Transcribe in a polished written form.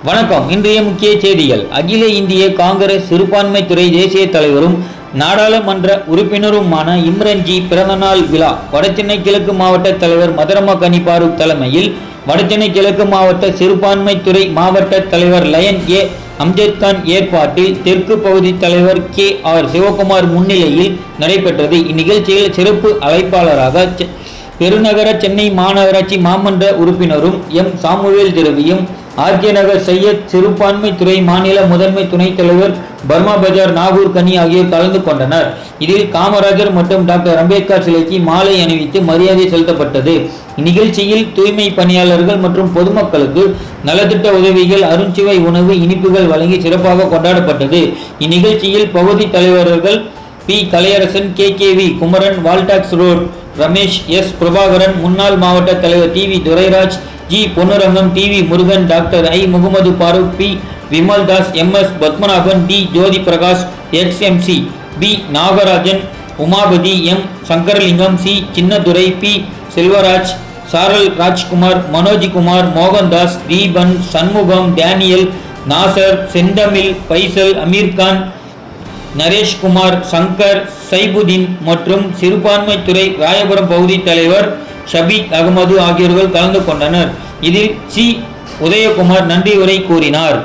வணக்கம். இன்றைய முக்கிய செய்திகள். அகில இந்திய காங்கிரஸ் சிறுபான்மை துறை தேசிய தலைவரும் நாடாளுமன்ற உறுப்பினருமான இம்ரன்ஜி பிறந்தநாள் விழா வடசென்னை கிழக்கு மாவட்ட தலைவர் மதரமா கனி பாரூக் தலைமையில் வடசென்னை கிழக்கு மாவட்ட சிறுபான்மை துறை மாவட்ட தலைவர் லயன் ஏ அம்ஜத்கான் ஏற்பாட்டில் தெற்கு பகுதி தலைவர் KR சிவகுமார் முன்னிலையில் நடைபெற்றது. இந்நிகழ்ச்சியில் சிறப்பு அழைப்பாளராக பெருநகர சென்னை மாநகராட்சி மாமன்ற உறுப்பினரும் சாமுவேல் திரவியும், RK நகர் சையத் சிறுபான்மை துறை மாநில முதன்மை துணைத் தலைவர் பர்மா பஜார் நாகூர் கனி ஆகியோர் கலந்து கொண்டனர். இதில் காமராஜர் மற்றும் டாக்டர் அம்பேத்கர் சிலைக்கு மாலை அணிவித்து மரியாதை செலுத்தப்பட்டது. இந்நிகழ்ச்சியில் தூய்மை பணியாளர்கள் மற்றும் பொதுமக்களுக்கு நலத்திட்ட உதவிகள், அருஞ்சுவை உணவு, இனிப்புகள் வழங்கி சிறப்பாக கொண்டாடப்பட்டது. இந்நிகழ்ச்சியில் பகுதி தலைவர்கள் P Kalaiyarasan, KKV Kumaran, wall tax road Ramesh, S Prabhakaran, முன்னாள் மாவட்ட தலைவர் TV Durairaj, G Ponnurangam, TV Murugan, doctor I Mohammed Farooq, P Vimaldas, MS Padmanabhan, D Jothi Prakash, XMC B Nagarajan, Umapathi, M Sankaralingam, C Chinnadurai, P Selvaraj, Saral Rajkumar, Manojkumar, Mohandas, Deepan, Shanmugam, Daniel, Nasser, Senthamizh, Faisal, Aamir Khan, Naresh Kumar, Shankar, Saifuddin மற்றும் சிறுபான்மை துறை ராயபுரம் பகுதி தலைவர் ஷபீக் அகமது ஆகியோர்கள் கலந்து கொண்டனர். இதில் C உதயகுமார் நன்றி உரை கூறினார்.